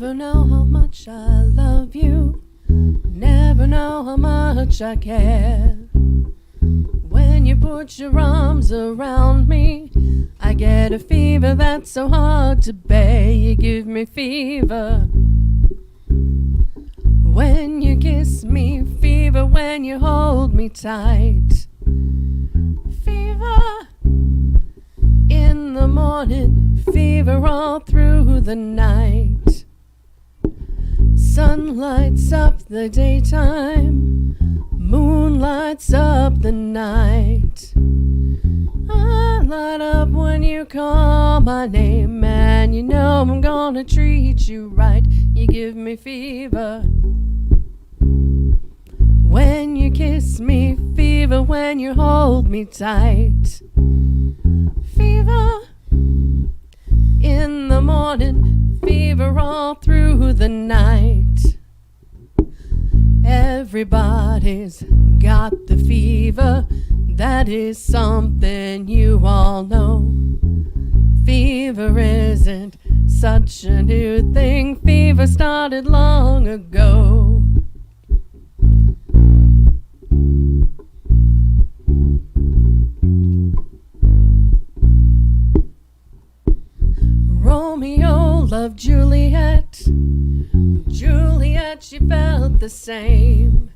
Never know how much I love you. Never know how much I care. When you put your arms around me, I get a fever that's so hard to bear. You give me fever when you kiss me, fever when you hold me tight. Fever in the morning, fever all through the night. Sun lights up the daytime, moon lights up the night. I light up when you call my name, and you know I'm gonna treat you right. You give me fever when you kiss me, fever when you hold me tight. Fever in the morning, fever all through the night. Everybody's got the fever, that is something you all know. Fever isn't such a new thing, fever started long ago. Romeo loved Juliet. Juliet, she felt the same.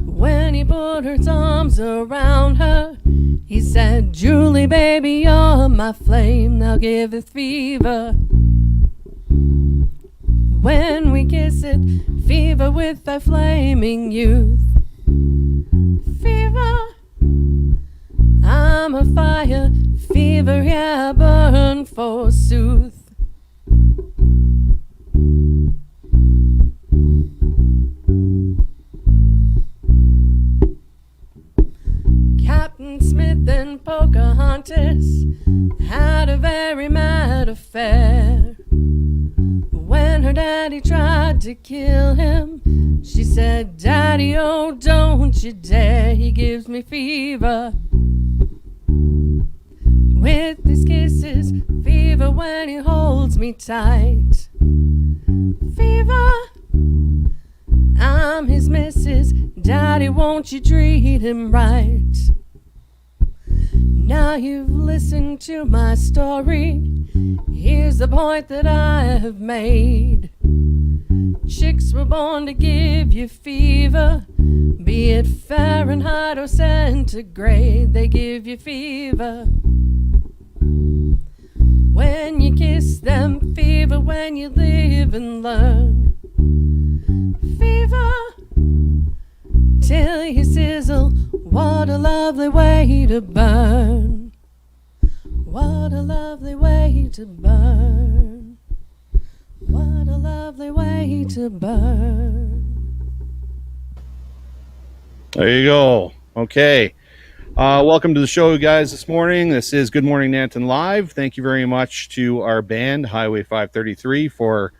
When he put his arms around her, he said, Julie, baby, you're my flame. Now give it fever. When we kiss it, fever with thy flaming youth. Fever, I'm a fire. Fever, yeah, burn forsooth. Captain Smith and Pocahontas had a very mad affair. When her daddy tried to kill him, she said, Daddy, oh, don't you dare. He gives me fever with his kisses, fever when he holds me tight. Fever, I'm his missus. Daddy, won't you treat him right? Now you've listened to my story. Here's the point that I have made. Chicks were born to give you fever, be it Fahrenheit or centigrade. They give you fever when you kiss them, fever when you live and learn. Fever till you sizzle, what a lovely way to burn. What a lovely way to burn. What a lovely way to burn. There you go. Okay. Welcome to the show, guys, this morning. This is Good Morning Nanton Live. Thank you very much to our band, Highway 533, for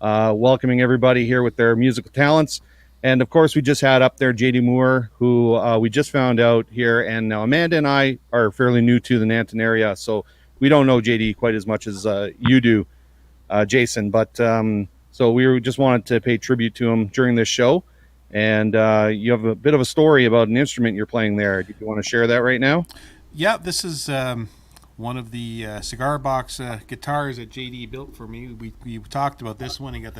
welcoming everybody here with their musical talents. And, of course, we just had up there J.D. Moore, who we just found out here. And now Amanda and I are fairly new to the Nanton area, so we don't know J.D. quite as much as you do, Jason. But so we just wanted to pay tribute to him during this show. And you have a bit of a story about an instrument you're playing there. Do you want to share that right now? Yeah, this is one of the cigar box guitars that JD built for me. We talked about this one. He got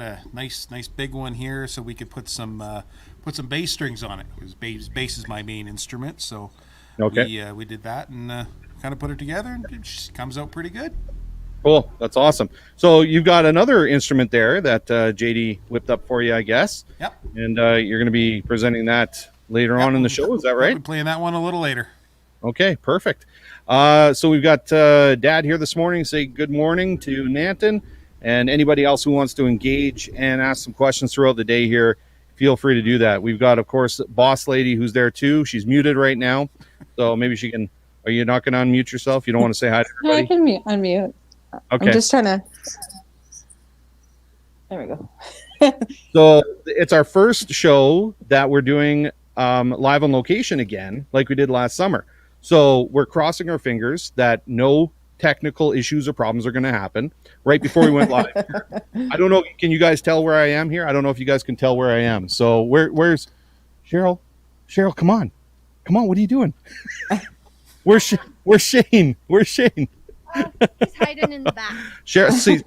a nice big one here, so we could put some bass strings on it. Because bass is my main instrument, so okay. We did that and kind of put it together, and it just comes out pretty good. Cool. That's awesome. So you've got another instrument there that JD whipped up for you, I guess. Yep. And you're going to be presenting that later on in the show. Is that right? We'll be playing that one a little later. Okay, perfect. So we've got Dad here this morning. Say good morning to Nanton, and anybody else who wants to engage and ask some questions throughout the day here, feel free to do that. We've got, of course, Boss Lady who's there too. She's muted right now, so maybe she can. Are you not going to unmute yourself? You don't want to say hi to everybody? I can unmute. Okay. I'm just trying to. There we go. So it's our first show that we're doing live on location again, like we did last summer. So we're crossing our fingers that no technical issues or problems are going to happen right before we went live. I don't know. Can you guys tell where I am here? I don't know if you guys can tell where I am. So where's Cheryl? Cheryl, come on. Come on. What are you doing? Where's Shane? Where's Shane? He's hiding in the back. Cheryl, see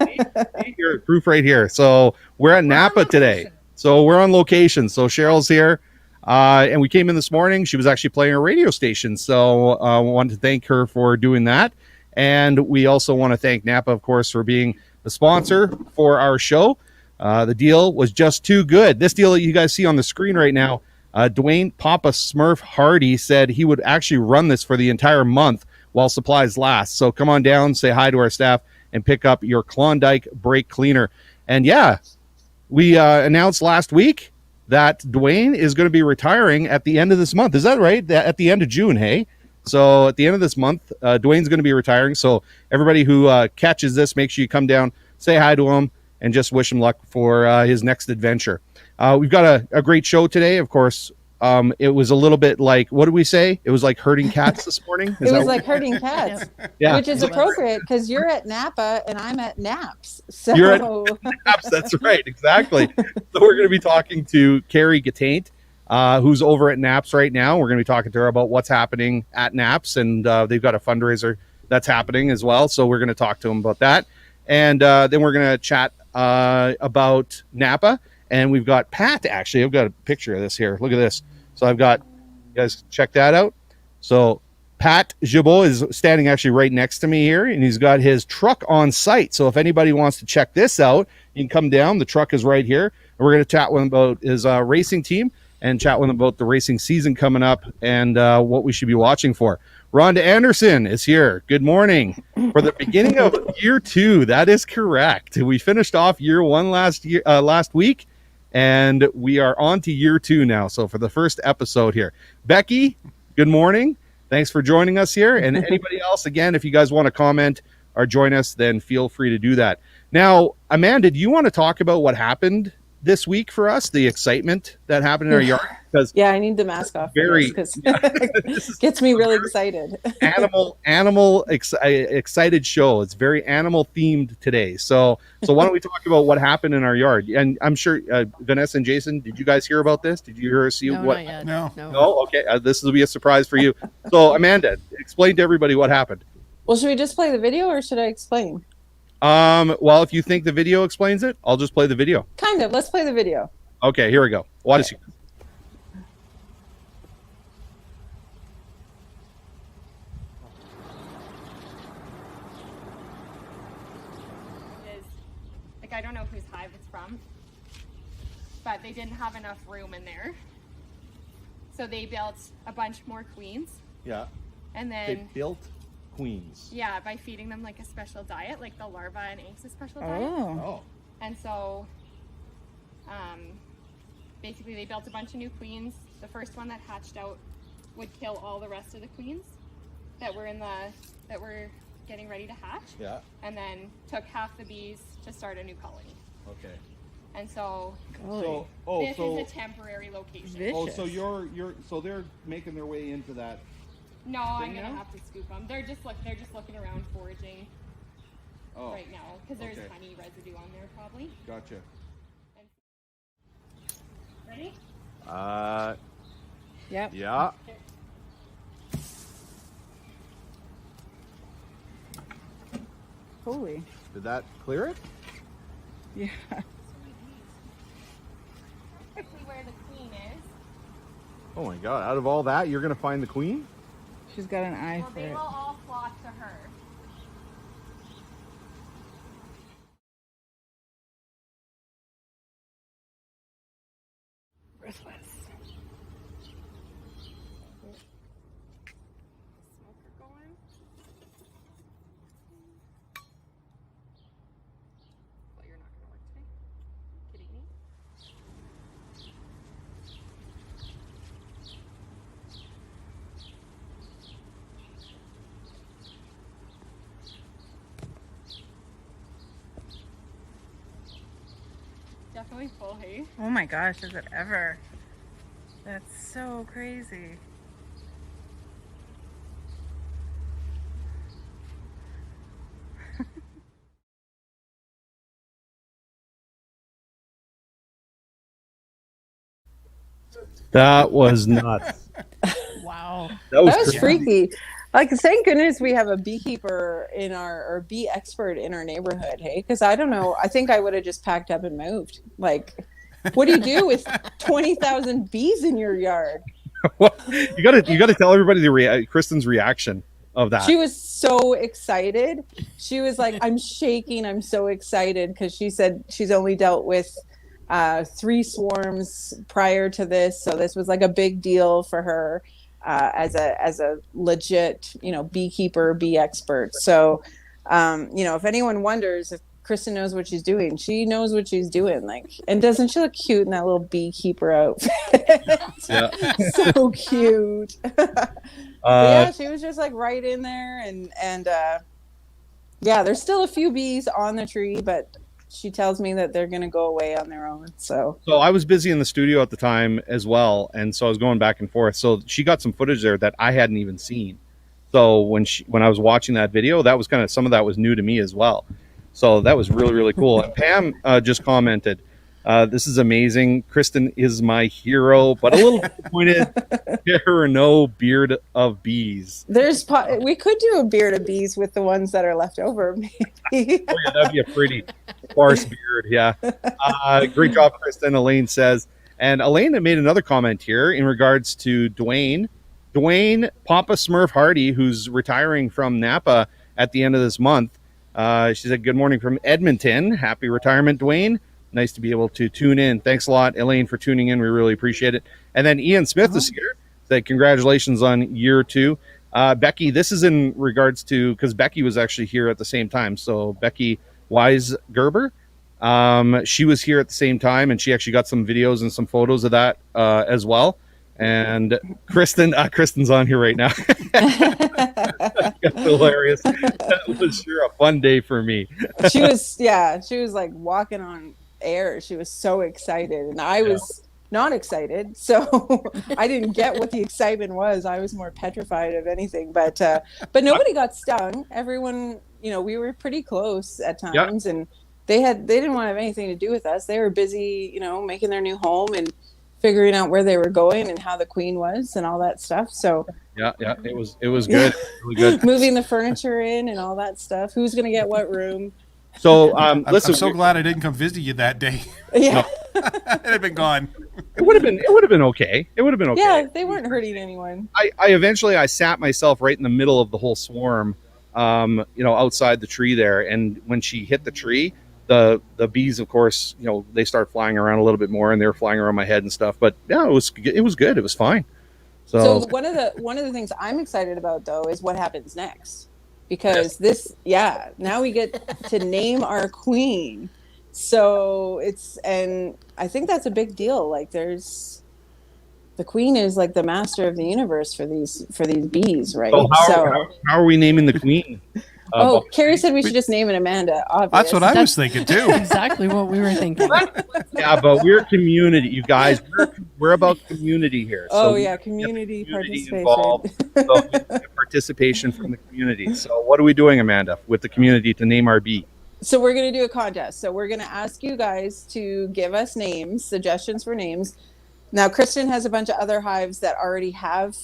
here, proof right here. So we're at Napa today. So we're on location. So Cheryl's here. And we came in this morning. She was actually playing a radio station. So I wanted to thank her for doing that. And we also want to thank Napa, of course, for being the sponsor for our show. The deal was just too good. This deal that you guys see on the screen right now, Dwayne Papa Smurf Hardy said he would actually run this for the entire month while supplies last. So come on down, say hi to our staff, and pick up your Klondike brake cleaner. And yeah, we announced last week that Dwayne is going to be retiring at the end of this month. Is that right? At the end of June, hey? So at the end of this month, Dwayne's going to be retiring. So everybody who catches this, make sure you come down, say hi to him, and just wish him luck for his next adventure. We've got a great show today. Of course, it was a little bit like, what did we say? It was like herding cats this morning. It was like herding cats, yeah. which is appropriate because you're at Napa and I'm at NAPS. So You're at NAPS, that's right, exactly. So we're going to be talking to Carrie Gibeault, who's over at NAPS right now. We're going to be talking to her about what's happening at NAPS, and they've got a fundraiser that's happening as well. So we're going to talk to them about that. And then we're going to chat about Napa. And we've got Pat, actually. I've got a picture of this here. Look at this. So I've got, you guys check that out. So Pat Gibeault is standing actually right next to me here, and he's got his truck on site. So if anybody wants to check this out, you can come down. The truck is right here. And we're going to chat with him about his racing team and chat with him about the racing season coming up and what we should be watching for. Rhonda Anderson is here. Good morning. For the beginning of year 2, that is correct. We finished off year 1 last week, and we are on to year 2 now. So for the first episode here, Becky, good morning. Thanks for joining us here. And anybody else, again, if you guys want to comment or join us, then feel free to do that. Now, Amanda, do you want to talk about what happened this week for us, the excitement that happened in our yard? Because yeah, I need the mask off because it gets me really excited. Excited show. It's very animal themed today. So why don't we talk about what happened in our yard? And I'm sure Vanessa and Jason, did you guys hear about this? Did you hear or see what? Not yet. No. No. Okay. This will be a surprise for you. So Amanda, explain to everybody what happened. Well, should we just play the video or should I explain? Well, if you think the video explains it, I'll just play the video. Kind of. Let's play the video. Okay, here we go. Watch it. Like, I don't know whose hive it's from, but they didn't have enough room in there. So they built a bunch more queens. Yeah. And then They built queens. yeah, by feeding them like a special diet, like the larva and eggs, a special diet. Oh. And so basically they built a bunch of new queens. The first one that hatched out would kill all the rest of the queens that were getting ready to hatch. Yeah. And then took half the bees to start a new colony. Okay. And so So this is a temporary location. so they're making their way into that. No, I'm gonna now? have to scoop them. They're just looking around foraging right now because there's okay. honey residue on there probably. Gotcha. Ready? Yep. Yeah. Holy. Did that clear it? Yeah. Exactly where the queen is. Oh my God! Out of all that, you're gonna find the queen? She's got an eye Well, for they it. will all flock to her. Breathless. Smoker going. Well, you're not gonna work today. Kidding me? Definitely full, hey? Oh my gosh, is it ever? That's so crazy. That was nuts. Wow. That was, That was crazy. freaky. Like, thank goodness we have a beekeeper or bee expert in our neighborhood. Hey, because I don't know. I think I would have just packed up and moved. Like, what do you do with 20,000 bees in your yard? Well, you gotta tell everybody Kristen's reaction of that. She was so excited. She was like, I'm shaking. I'm so excited because she said she's only dealt with 3 swarms prior to this. So this was like a big deal for her as a legit, beekeeper, bee expert. So, if anyone wonders if Kristen knows what she's doing, she knows what she's doing. Like, and doesn't she look cute in that little beekeeper outfit? Yeah. So cute. Yeah, she was just like right in there, and yeah, there's still a few bees on the tree, but she tells me that they're going to go away on their own. So I was busy in the studio at the time as well, and so I was going back and forth. So she got some footage there that I hadn't even seen. So when I was watching that video, that was kind of, some of that was new to me as well. So that was really, really cool. And Pam just commented, this is amazing. Kristen is my hero, but a little disappointed there are no beard of bees. we could do a beard of bees with the ones that are left over, maybe. Oh, yeah, that'd be a pretty sparse beard. Yeah. Great job, Kristen, Elaine says. And Elaine made another comment here in regards to Dwayne, Papa Smurf Hardy, who's retiring from Napa at the end of this month. She said, good morning from Edmonton. Happy retirement, Dwayne. Nice to be able to tune in. Thanks a lot, Elaine, for tuning in. We really appreciate it. And then Ian Smith is here. Said, congratulations on year 2. Becky, this is in regards to, because Becky was actually here at the same time. So Becky Weisgerber, she was here at the same time, and she actually got some videos and some photos of that as well. And Kristen's on here right now. That's hilarious. That was sure a fun day for me. She was like walking on air. She was so excited, and I was not excited. So I didn't get what the excitement was. I was more petrified of anything. But nobody got stung. Everyone, we were pretty close at times, and they didn't want to have anything to do with us. They were busy, making their new home and figuring out where they were going and how the queen was and all that stuff. So it was good. Really good. Moving the furniture in and all that stuff. Who's going to get what room? So listen, I'm so glad I didn't come visit you that day. Yeah. It'd have been gone. It would have been okay. It would have been okay. Yeah, they weren't hurting anyone. I eventually sat myself right in the middle of the whole swarm, outside the tree there. And when she hit the tree, the bees, of course, they start flying around a little bit more, and they were flying around my head and stuff. But yeah, it was good. It was fine. So one of the things I'm excited about, though, is what happens next, because now we get to name our queen. So and I think that's a big deal. Like, the queen is like the master of the universe for these bees, right? So how are we naming the queen? Carrie said we should just name it Amanda. Obvious. That's what I was thinking too. Exactly what we were thinking. Yeah, but we're community, you guys. We're about community here. So community participation. Involved, so participation from the community. So what are we doing, Amanda, with the community to name our bee? So we're going to do a contest. So we're going to ask you guys to give us names, suggestions for names. Now, Kristen has a bunch of other hives that already have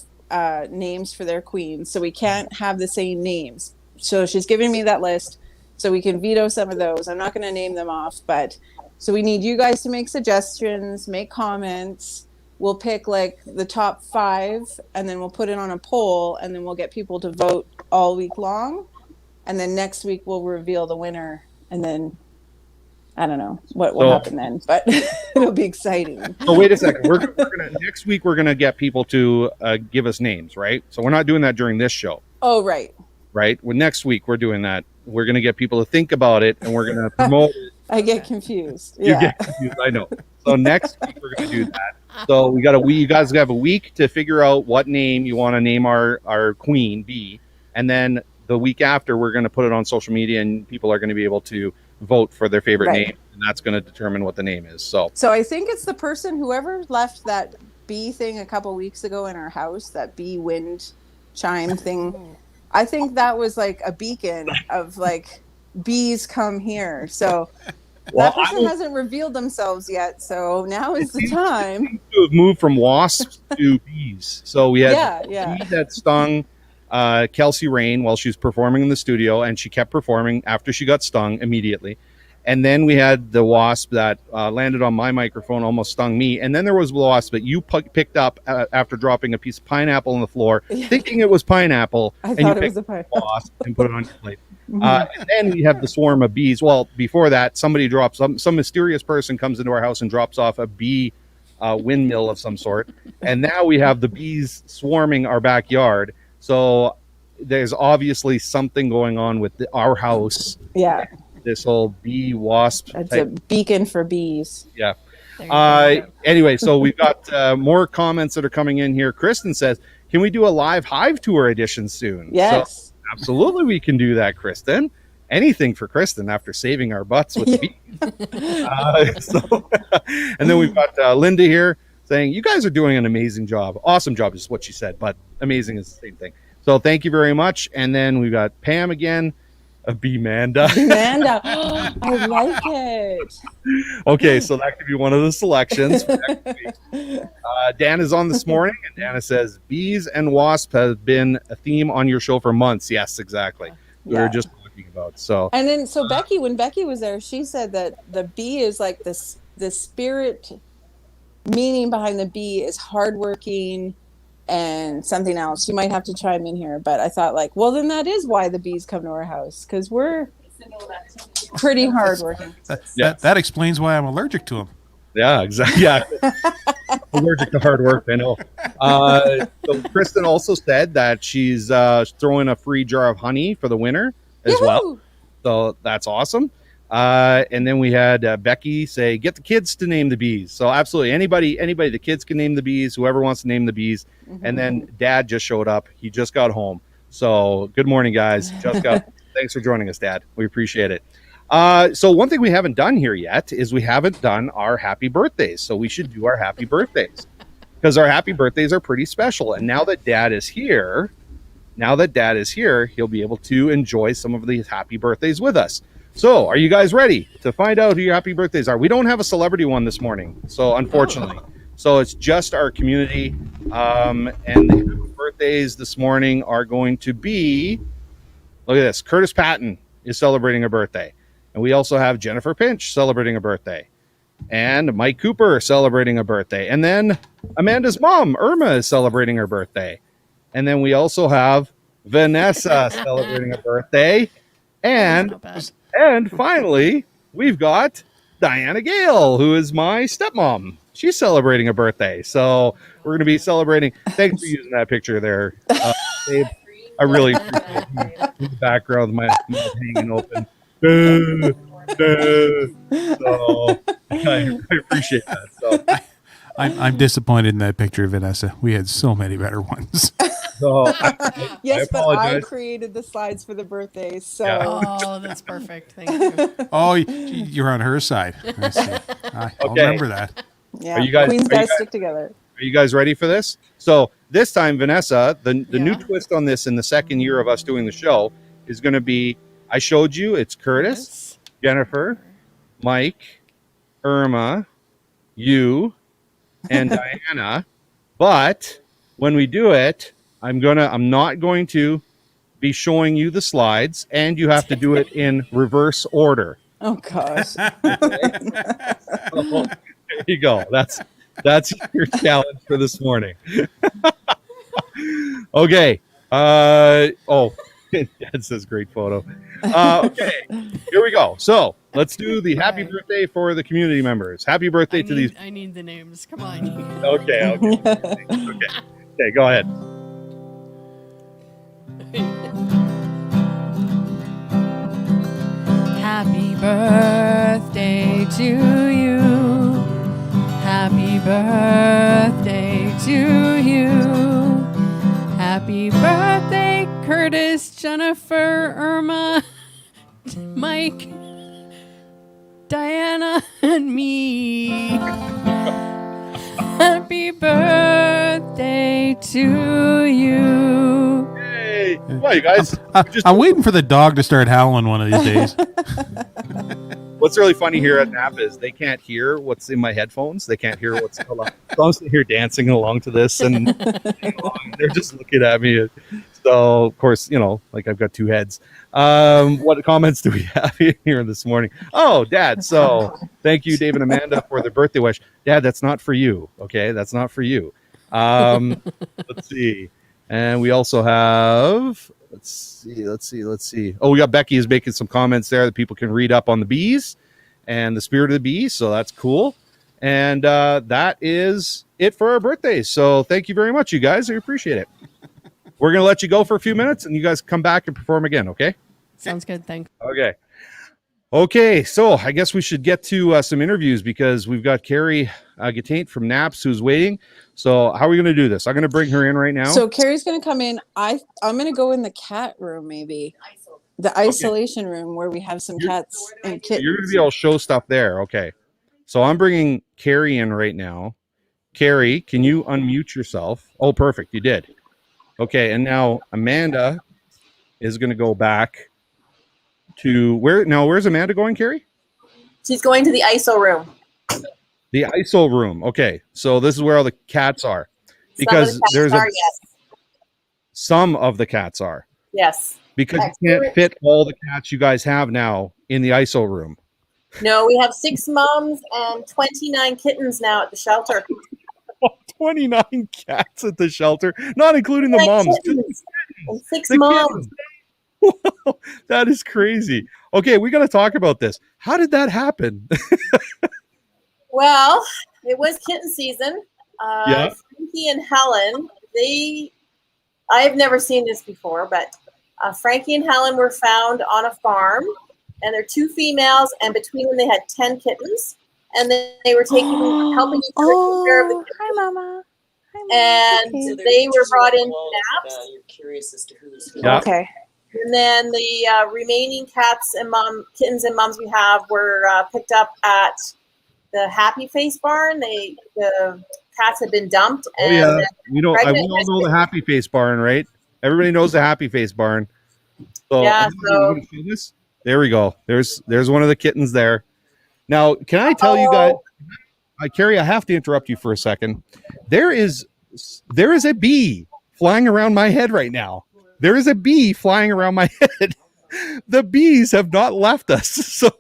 names for their queens, so we can't have the same names. So she's giving me that list so we can veto some of those. I'm not going to name them off, but so we need you guys to make suggestions, make comments. We'll pick like the top 5, and then we'll put it on a poll, and then we'll get people to vote all week long. And then next week we'll reveal the winner, and then I don't know what will happen then, but it'll be exciting. So wait a second. We're gonna next week we're gonna get people to give us names, right? So we're not doing that during this show. Oh, right. Right. Well, next week we're doing that. We're gonna get people to think about it, and we're gonna promote it. I get confused. You get confused. I know. So next week we're gonna do that. So you guys have a week to figure out what name you want to name our queen bee, and then the week after we're gonna put it on social media, and people are gonna be able to vote for their favorite name, and that's going to determine what the name is. So I think it's the person, whoever left that bee thing a couple weeks ago in our house, that bee wind chime thing. I think that was like a beacon of like, bees come here. So Well, that person hasn't revealed themselves yet, so now is the time. to have moved from wasps to bees. So we had Yeah. a bee that stung Kelsey Rain while she was performing in the studio, and she kept performing after she got stung immediately. And then we had the wasp that landed on my microphone, almost stung me. And then there was the wasp that you picked up after dropping a piece of pineapple on the floor, thinking it was pineapple. I thought it was a pineapple. Wasp and put it on your plate. And then we have the swarm of bees. Well, before that, somebody drops some mysterious person comes into our house and drops off a bee windmill of some sort. And now we have the bees swarming our backyard. So there's obviously something going on with our house. Yeah. This whole bee wasp. It's a beacon for bees. Yeah. Anyway, so we've got more comments that are coming in here. Kristen says, can we do a live hive tour edition soon? Yes. So, absolutely, we can do that, Kristen. Anything for Kristen after saving our butts with bees. And then we've got Linda here saying, you guys are doing an amazing job. Awesome job is what she said, but amazing is the same thing. So thank you very much. And then we've got Pam again. Manda. Manda. I like it. Okay, so that could be one of the selections for next week. Dan is on this morning, and Dana says, bees and wasps have been a theme on your show for months. Yes, exactly. We were just talking about. So Becky, when Becky was there, she said that the bee is like this. The spirit meaning behind the bee is hardworking and something else. You might have to chime in here, but I thought then that is why the bees come to our house, because we're pretty hardworking. That explains why I'm allergic to them. Yeah, exactly. Yeah. Allergic to hard work, I know. So Kristen also said that she's throwing a free jar of honey for the winner as well. So that's awesome. And then we had Becky say, get the kids to name the bees. So absolutely anybody, the kids can name the bees, whoever wants to name the bees. And then Dad just showed up. He just got home. So good morning, guys. Thanks for joining us, Dad. We appreciate it. So one thing we haven't done here yet is we haven't done our happy birthdays. So we should do our happy birthdays because our happy birthdays are pretty special. And now that Dad is here, he'll be able to enjoy some of these happy birthdays with us. So are you guys ready to find out who your happy birthdays are? We don't have a celebrity one this morning, so unfortunately. So it's just our community. And the happy birthdays this morning are going to be, look at this, Curtis Patton is celebrating a birthday. And we also have Jennifer Pinch celebrating a birthday. And Mike Cooper celebrating a birthday. And then Amanda's mom, Irma, is celebrating her birthday. And then we also have Vanessa celebrating a birthday. And finally, we've got Diana Gale, who is my stepmom. She's celebrating a birthday. So we're going to be celebrating. Thanks for using that picture there, Dave. I really appreciate it. In the background, my mouth hanging open. So I appreciate that. So I'm disappointed in that picture, Vanessa. We had so many better ones. So yes, but I created the slides for the birthdays. So Oh, that's perfect. Thank you. Oh, you're on her side. I see. I'll remember that. Yeah, Queens guys stick together. Are you guys ready for this? So this time, Vanessa, the new twist on this in the second year of us doing the show is going to be, I showed you, it's Curtis, Jennifer, Mike, Irma, you, and Diana. But when we do it, I'm not going to be showing you the slides, and you have to do it in reverse order. Oh gosh. So, there you go. That's your challenge for this morning. Okay. Dad says great photo. Okay, here we go. So let's do the happy birthday for the community members. Happy birthday to these. I need the names. Come on. Okay. Okay, go ahead. Happy birthday to you. Happy birthday to you. Happy birthday, Curtis, Jennifer, Irma, Mike, Diana, and me. Happy birthday to you. Hey, come on, you guys. I'm waiting for the dog to start howling one of these days. What's really funny here at Napa is they can't hear what's in my headphones. They can't hear what's allowed. So I'm sitting here dancing along to this, and they're just looking at me. So, of course, like I've got two heads. What comments do we have here this morning? Oh, Dad. So thank you, Dave and Amanda, for the birthday wish. Dad, that's not for you. Okay, that's not for you. Let's see. And we also have, let's see. Oh, we got Becky is making some comments there that people can read up on the bees and the spirit of the bees. So that's cool. And that is it for our birthdays. So thank you very much, you guys. I appreciate it. We're going to let you go for a few minutes and you guys come back and perform again. Okay. Sounds good. Thanks. Okay. So I guess we should get to some interviews because we've got Carrie Gibeault from NAPS who's waiting. So how are we going to do this? I'm going to bring her in right now. So Carrie's going to come in. I'm going to go in the cat room, maybe the isolation room where we have some cats and kittens. You're going to be able to show stuff there. Okay. So I'm bringing Carrie in right now. Carrie, can you unmute yourself? Oh, perfect. You did. Okay. And now Amanda is going to go back to where? Now, where's Amanda going, Carrie? She's going to the ISO room. The ISO room. Okay. So this is where all the cats are. Because some of the cats are. Yes. Because you can't fit all the cats you guys have now in the ISO room. No, we have 6 moms and 29 kittens now at the shelter. 29 cats at the shelter, not including the moms. And 6 moms. That is crazy. Okay, we got to talk about this. How did that happen? Well, it was kitten season. Frankie and Helen, I've never seen this before, but Frankie and Helen were found on a farm, and they're 2 females, and between them they had 10 kittens, and they were helping each other take care of the kittens. Hi, Mama. And Okay. they were brought into NAPS. You're curious as to who's who. Yeah. Okay. And then the remaining cats and kittens and mums we have were picked up at the Happy Face barn. The cats had been dumped. Oh yeah, we all know the Happy Face barn, right? Everybody knows the Happy Face barn. So, yeah. So there we go. There's one of the kittens there. Now, can I tell you guys, Carrie? I have to interrupt you for a second. There is a bee flying around my head right now. There is a bee flying around my head. The bees have not left us. So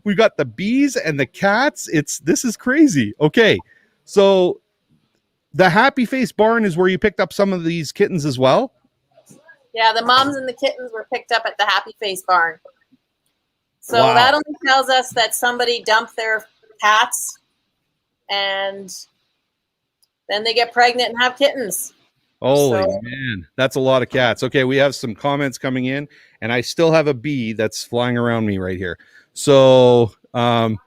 we've got the bees and the cats. This is crazy. Okay. So the Happy Face barn is where you picked up some of these kittens as well? Yeah, the moms and the kittens were picked up at the Happy Face barn. So Wow. that only tells us that somebody dumped their cats and then they get pregnant and have kittens. Holy man, that's a lot of cats. Okay, we have some comments coming in, and I still have a bee that's flying around me right here. So, hold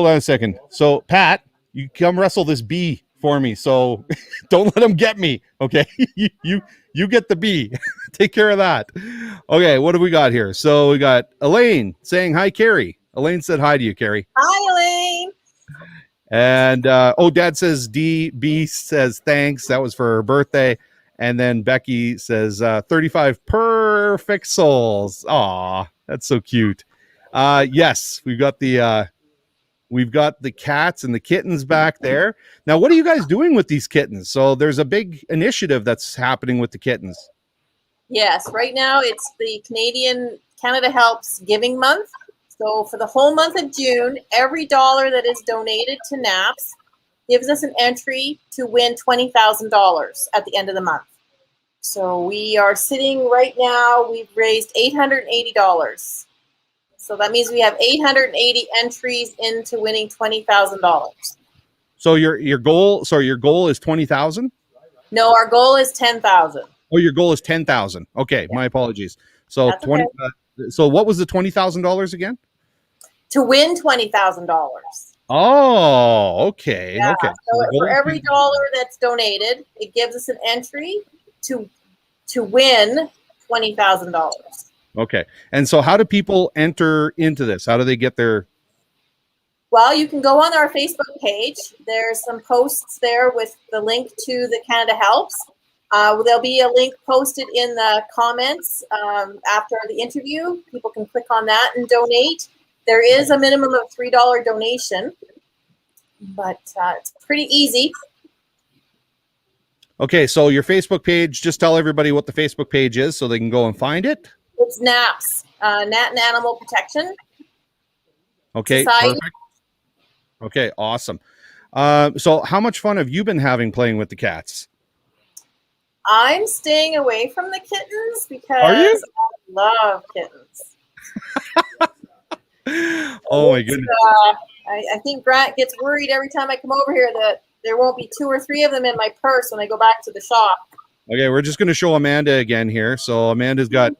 on a second. So, Pat, you come wrestle this bee for me. So, don't let him get me. Okay, you get the bee. Take care of that. Okay, what do we got here? So we got Elaine saying hi, Carrie. Elaine said hi to you, Carrie. Hi, Elaine. And Dad says DB says thanks. That was for her birthday. And then Becky says 35 perfect souls. Aw, that's so cute. Yes, we've got the cats and the kittens back there. Now, what are you guys doing with these kittens? So there's a big initiative that's happening with the kittens. Yes, right now it's the Canada Helps Giving Month. So for the whole month of June, every dollar that is donated to NAPS gives us an entry to win $20,000 at the end of the month. So we are sitting right now, we've raised $880. So that means we have 880 entries into winning $20,000. So your goal is 20,000? No, our goal is 10,000. Oh, your goal is 10,000. Okay, yeah. My apologies. So that's 20 okay. So what was the $20,000 again? To win $20,000. Oh, okay. Yeah. Okay. So for every dollar that's donated, it gives us an entry to win $20,000. Okay. And so how do people enter into this? How do they get their... Well, you can go on our Facebook page. There's some posts there with the link to the Canada Helps. There'll be a link posted in the comments after the interview. People can click on that and donate. There is a minimum of $3 donation, but it's pretty easy. Okay, so your Facebook page, just tell everybody what the Facebook page is so they can go and find it. It's NAPS, Nanton Animal Protection Okay, Society. perfect. Okay, awesome. So how much fun have you been having playing with the cats? I'm staying away from the kittens because Are you? I love kittens. Oh my goodness. I think Grant gets worried every time I come over here that there won't be 2 or 3 of them in my purse when I go back to the shop. Okay, we're just going to show Amanda again here. So Amanda's got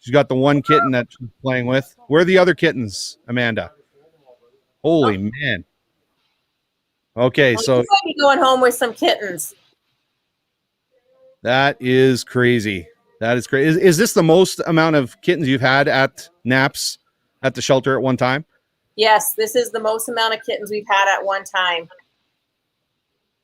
the one kitten that she's playing with. Where are the other kittens, Amanda? Holy man. Okay, Well, so you might be going home with some kittens. that is crazy. That is crazy. Is this the most amount of kittens you've had at NAPS at the shelter at one time? Yes, this is the most amount of kittens we've had at one time.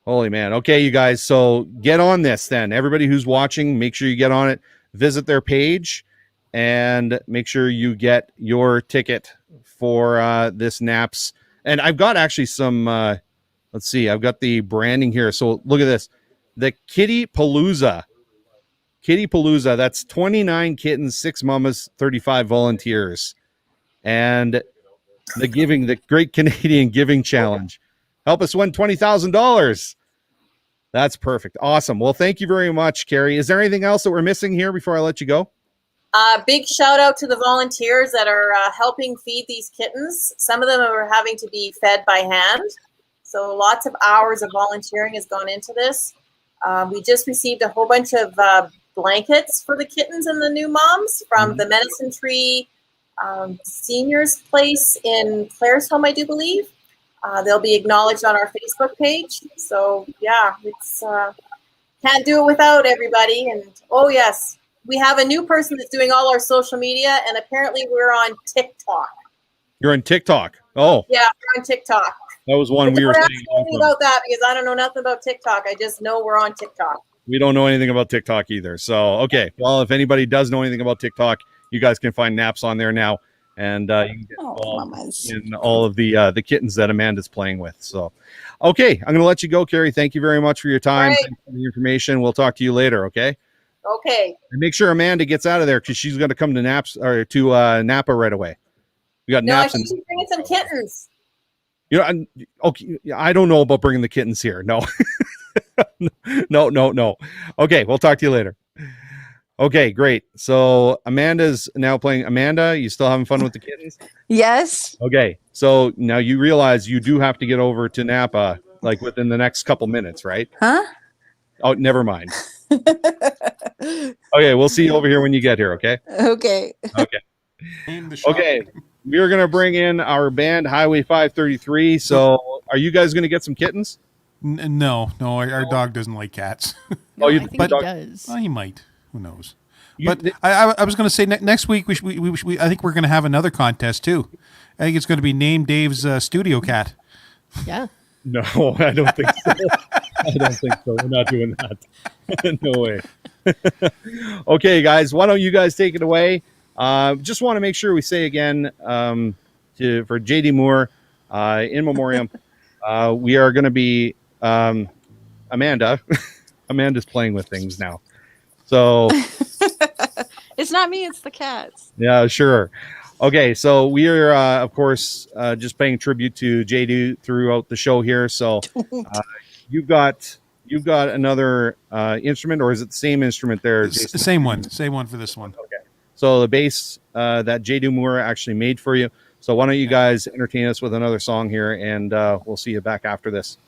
Holy man. Okay, you guys. So get on this then. Everybody who's watching, make sure you get on it. Visit their page and make sure you get your ticket for this NAPS. And I've got actually some, let's see, I've got the branding here. So look at this. The Kitty Palooza. Kitty Palooza. That's 29 kittens, 6 mamas, 35 volunteers. And the Great Canadian Giving Challenge. Help us win $20,000. That's perfect. Awesome. Well, thank you very much, Carrie. Is there anything else that we're missing here before I let you go? Big shout out to the volunteers that are helping feed these kittens. Some of them are having to be fed by hand. So lots of hours of volunteering has gone into this. We just received a whole bunch of blankets for the kittens and the new moms from the Medicine Tree Seniors Place in Clare's Home, I do believe. They'll be acknowledged on our Facebook page. So yeah, it's can't do it without everybody. And oh yes, we have a new person that's doing all our social media, and apparently we're on TikTok. You're on TikTok. Oh, Yeah, we're on TikTok. that was one we were Don't ask saying. me about that because I don't know nothing about TikTok. I just know we're on TikTok. We don't know anything about TikTok either. So, okay. Well, if anybody does know anything about TikTok, you guys can find NAPS on there now. And you can get involved in all of the kittens that Amanda's playing with. So, okay. I'm going to let you go, Carrie. Thank you very much for your time. Right. Thanks for the information. We'll talk to you later, okay? Okay. And make sure Amanda gets out of there because she's going to come to NAPS or to Napa right away. We got No, I NAPS. think she's bringing some kittens. You know, okay. I don't know about bringing the kittens here. No, no. Okay, we'll talk to you later. Okay, great. So Amanda's now playing. Amanda, you still having fun with the kittens? Yes. Okay, so now you realize you do have to get over to Napa like within the next couple minutes, right? Huh? Oh, never mind. Okay, we'll see you over here when you get here. Okay. Okay. Okay. Name the shop. Okay. We're gonna bring in our band, Highway 533. So, are you guys gonna get some kittens? No, our dog doesn't like cats. No, Oh, you- I think but- he does. Well, he might. Who knows? You- But I was going to say next week I think we're going to have another contest too. I think it's going to be Name Dave's studio cat. Yeah. No, I don't think so. I don't think so. We're not doing that. No way. Okay, guys, why don't you guys take it away? Just want to make sure we say again for JD Moore in memoriam, we are going to be Amanda. Amanda's playing with things now. So It's not me, it's the cats. yeah, sure. Okay, so we are, of course, just paying tribute to JD throughout the show here. So you've got another instrument, or is it the same instrument there, Jason? Same one for this one. Okay. So the bass that JD Moore actually made for you. So why don't you guys entertain us with another song here, and we'll see you back after this.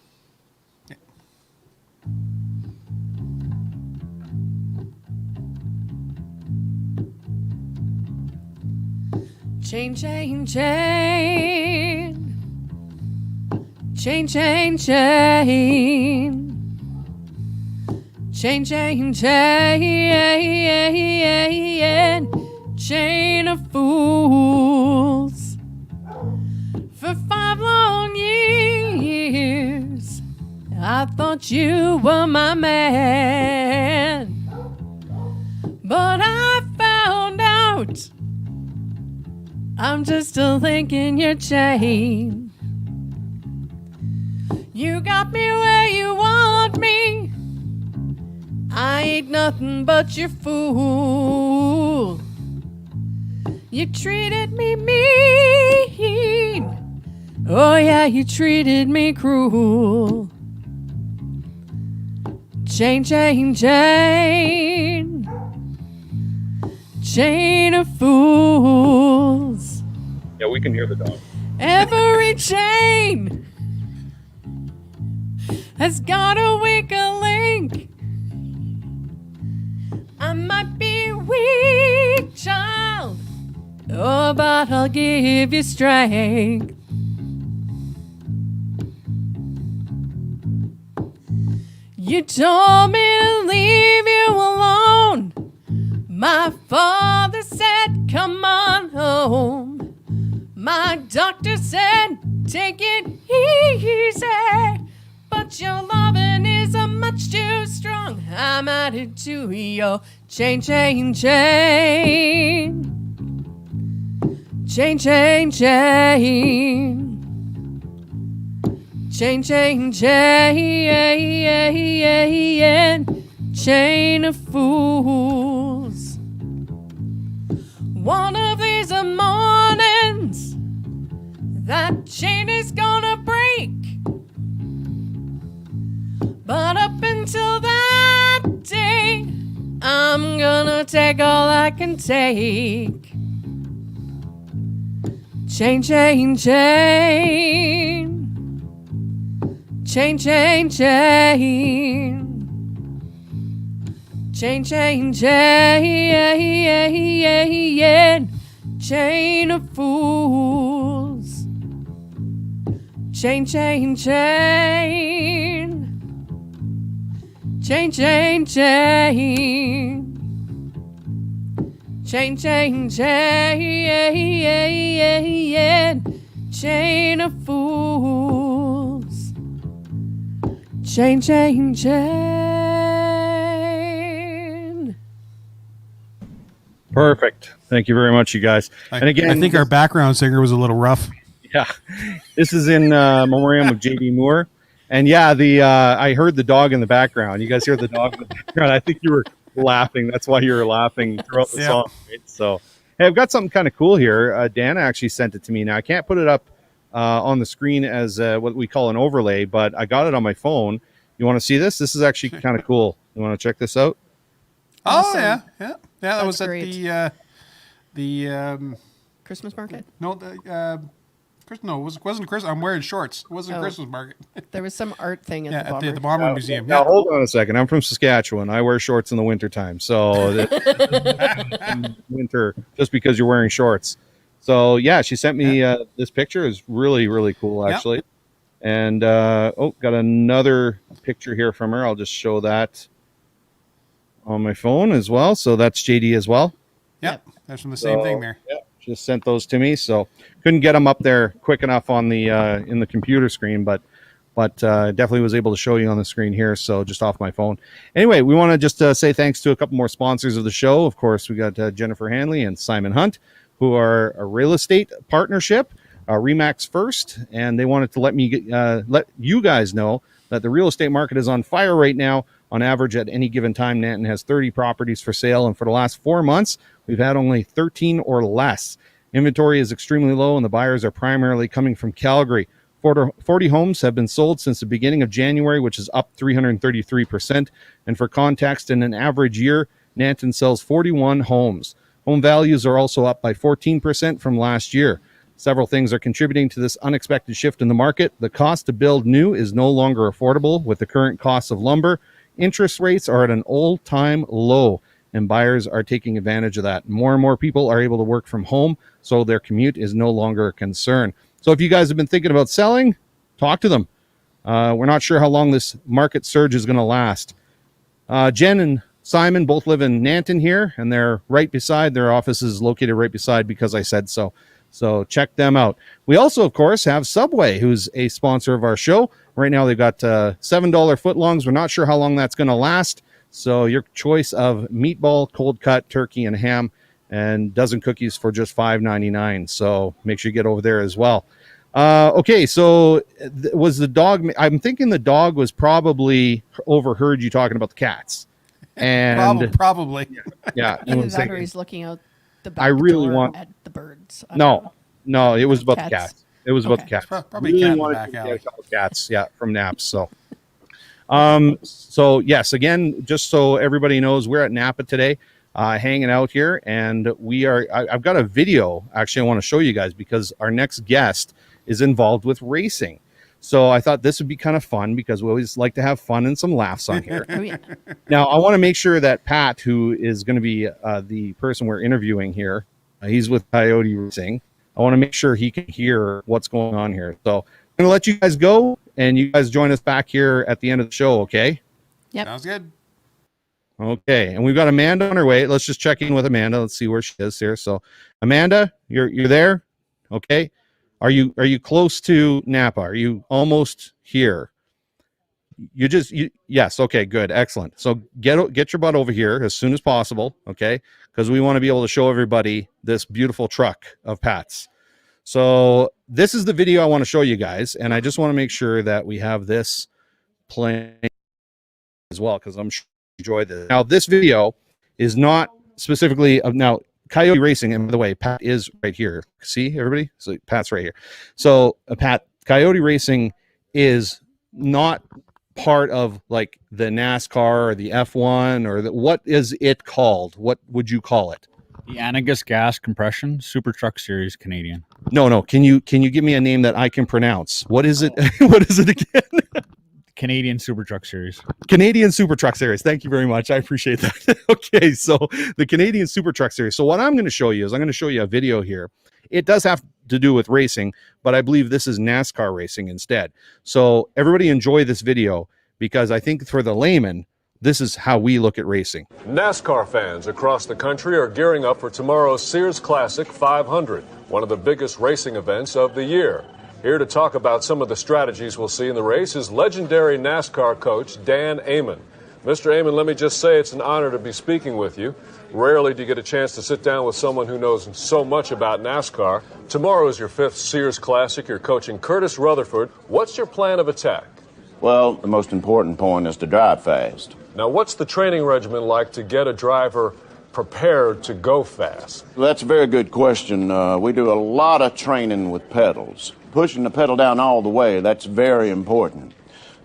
Chain, chain, chain. Chain, chain, chain. Chain, chain, chain. Chain of fools. For 5 long years, I thought you were my man. But I found out I I'm just a link in your chain. You got me where you want me. I ain't nothing but your fool. You treated me mean. Oh yeah, you treated me cruel. Chain, chain, chain. Chain of fools. Yeah, we can hear the dog. Every chain has got a weaker link. I might be weak, child. Oh, but I'll give you strength. You told me to leave you alone. My father said, come on home. My doctor said, take it easy. But your loving is a much too strong. I'm added to your chain, chain, chain. Chain, chain, chain. Chain, chain, chain. Chain of fools. One of these mornings, that chain is gonna break. But up until that day, I'm gonna take all I can take. Chain, chain, chain. Chain, chain, chain. Chain, chain, chain. Chain of fools. Chain, chain, chain. Chain, chain, chain. Chain, chain, chain. Chain of fools. Chain, chain, chain. Perfect. Thank you very much, you guys. And again, I think our background singer was a little rough. Yeah, this is in memoriam of J.D. Moore. And yeah, I heard the dog in the background. You guys hear the dog in the background? I think you were laughing. That's why you were laughing throughout the song. Right? So, hey, I've got something kind of cool here. Dana actually sent it to me. Now, I can't put it up on the screen as what we call an overlay, but I got it on my phone. You want to see this? This is actually kind of cool. You want to check this out? Awesome. Oh, yeah. That That's was at great. the Christmas market? no, it wasn't Christmas. I'm wearing shorts. It wasn't Oh. Christmas market. There was some art thing at the At bomber. the Bomber Museum. Now, hold on a second. I'm from Saskatchewan. I wear shorts in the wintertime. So, winter, just because you're wearing shorts. So, yeah, she sent me this picture. It's really, really cool, actually. And, got another picture here from her. I'll just show that on my phone as well. So, that's JD as well. Yep. That's from the same thing there. Yeah, just sent those to me. So, couldn't get them up there quick enough on the in the computer screen, but definitely was able to show you on the screen here. So just off my phone. Anyway, we want to just say thanks to a couple more sponsors of the show. Of course, we got Jennifer Hanley and Simon Hunt, who are a real estate partnership, Remax First, and they wanted to let you guys know that the real estate market is on fire right now. On average, at any given time, Nanton has 30 properties for sale, and for the last 4 months, we've had only 13 or less. Inventory is extremely low, and the buyers are primarily coming from Calgary. 40 homes have been sold since the beginning of January, which is up 333%. And for context, in an average year, Nanton sells 41 homes. Home values are also up by 14% from last year. Several things are contributing to this unexpected shift in the market. The cost to build new is no longer affordable with the current costs of lumber. Interest rates are at an all-time low, and buyers are taking advantage of that. More and more people are able to work from home, so their commute is no longer a concern. So if you guys have been thinking about selling, talk to them. We're not sure how long this market surge is going to last. Jen and Simon both live in Nanton here, and they're right beside. Their office is located right beside because I said so. So check them out. We also, of course, have Subway, who's a sponsor of our show. Right now, they've got $7 footlongs. We're not sure how long that's going to last. So your choice of meatball, cold cut, turkey, and ham and dozen cookies for just $5.99. So make sure you get over there as well. Okay, so was the dog? I'm thinking the dog was probably overheard you talking about the cats, and Probably. yeah, Either that or he's looking out the back I really door want at the birds. I don't know. No, it was about the Cats. cats. It was about the Okay. cats. Probably Really cat in the wanted back to get alley. a couple cats, yeah, from Naps. So, so yes, again, just so everybody knows, we're at Napa today, hanging out here, and I've got a video actually I want to show you guys because our next guest is involved with racing. So I thought this would be kind of fun because we always like to have fun and some laughs on here. Oh, yeah. Now, I want to make sure that Pat, who is going to be the person we're interviewing here, he's with Coyote Racing. I want to make sure he can hear what's going on here. So I'm going to let you guys go, and you guys join us back here at the end of the show, okay? Yep. Sounds good. Okay, and we've got Amanda on her way. Let's just check in with Amanda. Let's see where she is here. So, Amanda, you're there? Okay. Are you close to Napa? Are you almost here? Yes. Okay, good. Excellent. So get your butt over here as soon as possible, okay? Because we want to be able to show everybody this beautiful truck of Pat's. So this is the video I want to show you guys, and I just want to make sure that we have this playing as well, because I'm sure you enjoy this. Now, this video is not specifically of now Coyote Racing, and by the way, Pat is right here. See, everybody? So Pat's right here. So Pat, Coyote Racing is not part of like the NASCAR or the F1 or what is it called? What would you call it? The Anagas Gas Compression Super Truck Series Canadian. No. Can you give me a name that I can pronounce? What is it? What is it again? Canadian Super Truck Series. Canadian Super Truck Series. Thank you very much. I appreciate that. Okay, so the Canadian Super Truck Series. So what I'm going to show you is I'm going to show you a video here. It does have to do with racing, but I believe this is NASCAR racing instead. So everybody enjoy this video because I think for the layman, this is how we look at racing. NASCAR fans across the country are gearing up for tomorrow's Sears Classic 500, one of the biggest racing events of the year. Here to talk about some of the strategies we'll see in the race is legendary NASCAR coach Dan Amon. Mr. Amon, let me just say it's an honor to be speaking with you. Rarely do you get a chance to sit down with someone who knows so much about NASCAR. Tomorrow is your 5th Sears Classic. You're coaching Curtis Rutherford. What's your plan of attack? Well, the most important point is to drive fast. Now, what's the training regimen like to get a driver prepared to go fast? That's a very good question. We do a lot of training with pedals. Pushing the pedal down all the way, that's very important.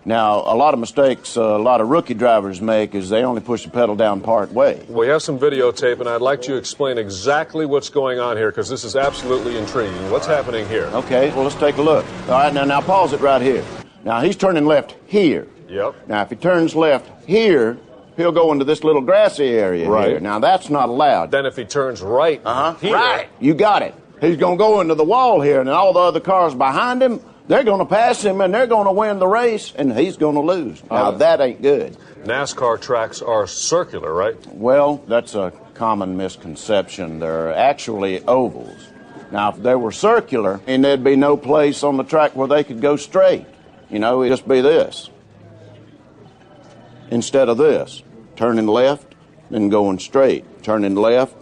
Now, a lot of mistakes a lot of rookie drivers make is they only push the pedal down part way. We have some videotape, and I'd like you to explain exactly what's going on here, because this is absolutely intriguing. What's happening here? Okay, well, let's take a look. All right, now pause it right here. Now, he's turning left here. Yep. Now, if he turns left here, he'll go into this little grassy area here. Now, that's not allowed. Then if he turns right here... Right. You got it. He's going to go into the wall here, and all the other cars behind him, they're going to pass him, and they're going to win the race, and he's going to lose. Now, that ain't good. NASCAR tracks are circular, right? Well, that's a common misconception. They're actually ovals. Now, if they were circular, and there'd be no place on the track where they could go straight. You know, it'd just be this. Instead of this, turning left, then going straight. Turning left,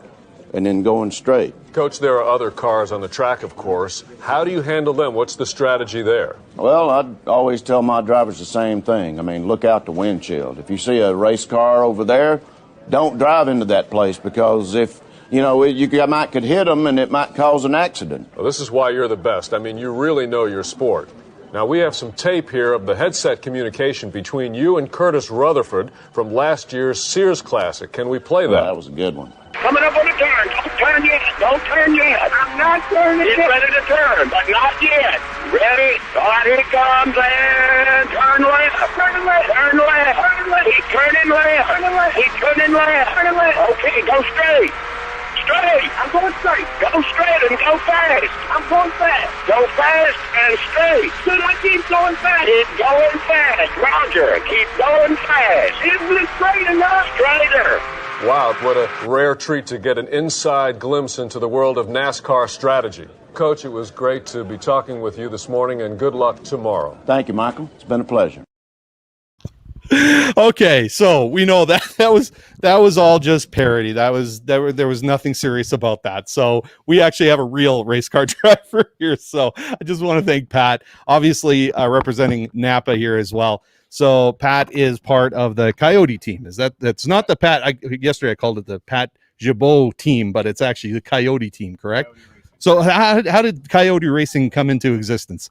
and then going straight. Coach, there are other cars on the track, of course. How do you handle them? What's the strategy there? Well, I'd always tell my drivers the same thing. I mean, look out the windshield. If you see a race car over there, don't drive into that place because if, you know, might could hit them and it might cause an accident. Well, this is why you're the best. I mean, you really know your sport. Now, we have some tape here of the headset communication between you and Curtis Rutherford from last year's Sears Classic. Can we play that? Well, that was a good one. Coming up on the turn. Don't turn yet. Don't turn yet. I'm not turning yet. Get ready to turn, but not yet. Ready? All right, here it comes. And turn left. Turn left. Turn left. Turn left. He's turning left. Turning left. He's turning left. Turning left. Okay, go straight. Straight. I'm going straight. Go straight and go fast. I'm going fast. Go fast and straight. Should I keep going fast? Keep going fast. Roger. Keep going fast. Isn't it straight enough? Straighter. Wow, what a rare treat to get an inside glimpse into the world of NASCAR strategy. Coach, it was great to be talking with you this morning, and good luck tomorrow. Thank you, Michael. It's been a pleasure. Okay, so we know that was all just parody. There was nothing serious about that. So we actually have a real race car driver here. So I just want to thank Pat, obviously representing Napa here as well. So Pat is part of the Coyote team. That's not the Pat? Yesterday I called it the Pat Gibeault team, but it's actually the Coyote team, correct? So how did Coyote Racing come into existence?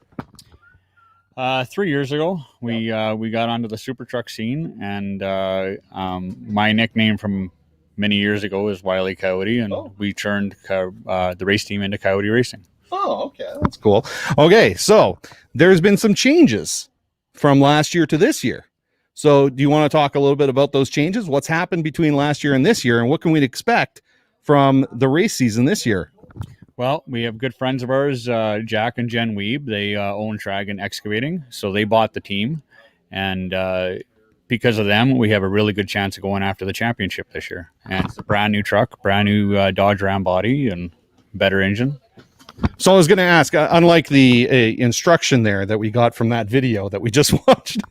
3 years ago, we got onto the super truck scene, and my nickname from many years ago is Wile E. Coyote, and we turned the race team into Coyote Racing. Oh, okay, that's cool. Okay, so there's been some changes from last year to this year. So do you want to talk a little bit about those changes? What's happened between last year and this year, and what can we expect from the race season this year? Well, we have good friends of ours, Jack and Jen Weeb. They own Tragon Excavating, so they bought the team, and because of them, we have a really good chance of going after the championship this year. And it's a brand new truck, brand new Dodge Ram body, and better engine. So I was going to ask, unlike the instruction there that we got from that video that we just watched,